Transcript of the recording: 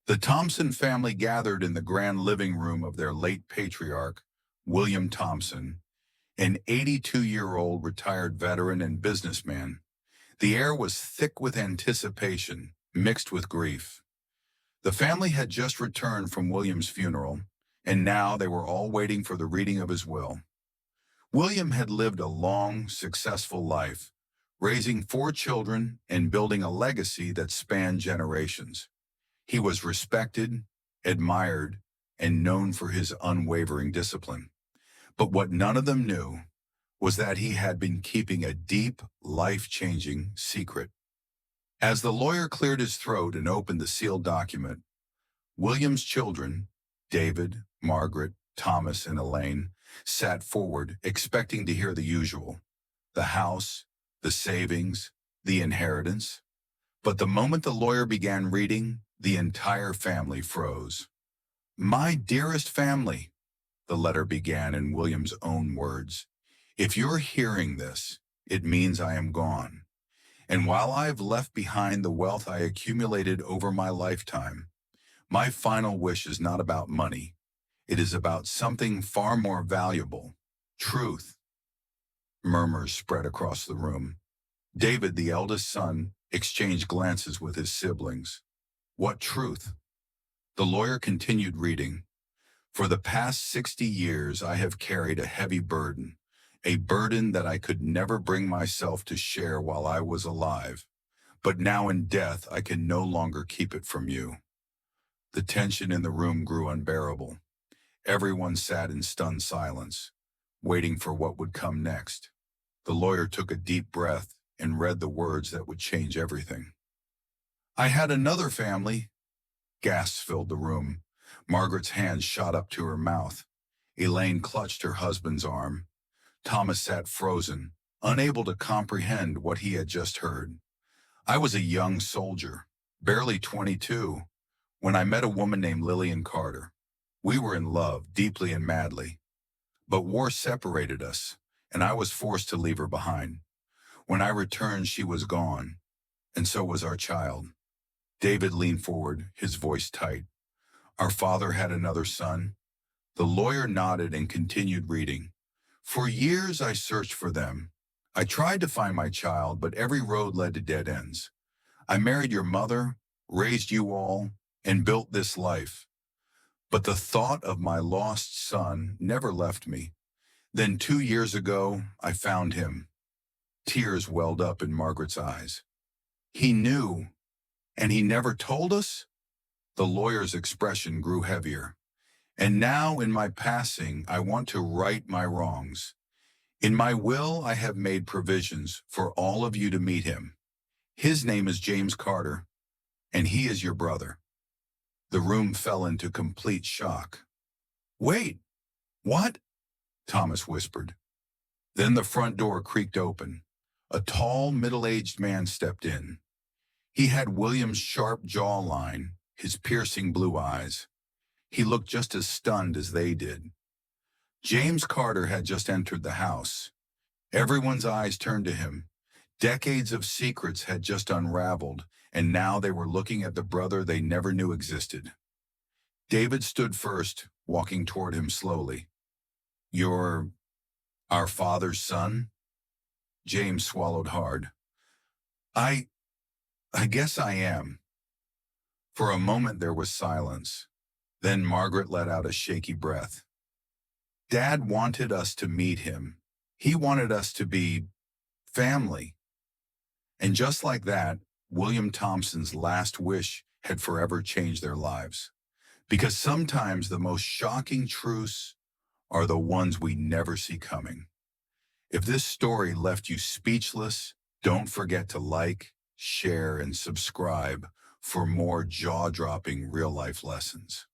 The Thompson family gathered in the grand living room of their late patriarch, William Thompson, an 82-year-old retired veteran and businessman. The air was thick with anticipation, mixed with grief. The family had just returned from William's funeral, and now they were all waiting for the reading of his will. William had lived a long, successful life, raising 4 children and building a legacy that spanned generations. He was respected, admired, and known for his unwavering discipline. But what none of them knew was that he had been keeping a deep, life-changing secret. As the lawyer cleared his throat and opened the sealed document, William's children, David, Margaret, Thomas, and Elaine, sat forward, expecting to hear the usual: the house, the savings, the inheritance. But the moment the lawyer began reading, the entire family froze. "My dearest family," the letter began in William's own words, "if you're hearing this, it means I am gone. And while I've left behind the wealth I accumulated over my lifetime, my final wish is not about money. It is about something far more valuable: truth." Murmurs spread across the room. David, the eldest son, exchanged glances with his siblings. "What truth?" The lawyer continued reading. "For the past 60 years, I have carried a heavy burden, a burden that I could never bring myself to share while I was alive. But now in death, I can no longer keep it from you." The tension in the room grew unbearable. Everyone sat in stunned silence, waiting for what would come next. The lawyer took a deep breath and read the words that would change everything. "I had another family." Gasps filled the room. Margaret's hand shot up to her mouth. Elaine clutched her husband's arm. Thomas sat frozen, unable to comprehend what he had just heard. "I was a young soldier, barely 22, when I met a woman named Lillian Carter. We were in love, deeply and madly. But war separated us, and I was forced to leave her behind. When I returned, she was gone, and so was our child." David leaned forward, his voice tight. "Our father had another son." The lawyer nodded and continued reading. "For years I searched for them. I tried to find my child, but every road led to dead ends. I married your mother, raised you all, and built this life. But the thought of my lost son never left me. Then 2 years ago, I found him." Tears welled up in Margaret's eyes. "He knew, and he never told us?" The lawyer's expression grew heavier. "And now, in my passing, I want to right my wrongs. In my will, I have made provisions for all of you to meet him. His name is James Carter, and he is your brother." The room fell into complete shock. "Wait, what?" Thomas whispered. Then the front door creaked open. A tall, middle-aged man stepped in. He had William's sharp jawline, his piercing blue eyes. He looked just as stunned as they did. James Carter had just entered the house. Everyone's eyes turned to him. Decades of secrets had just unraveled, and now they were looking at the brother they never knew existed. David stood first, walking toward him slowly. "You're our father's son?" James swallowed hard. I guess I am." For a moment there was silence. Then Margaret let out a shaky breath. "Dad wanted us to meet him. He wanted us to be family." And just like that, William Thompson's last wish had forever changed their lives. Because sometimes the most shocking truths are the ones we never see coming. If this story left you speechless, don't forget to like, share, and subscribe for more jaw-dropping real-life lessons.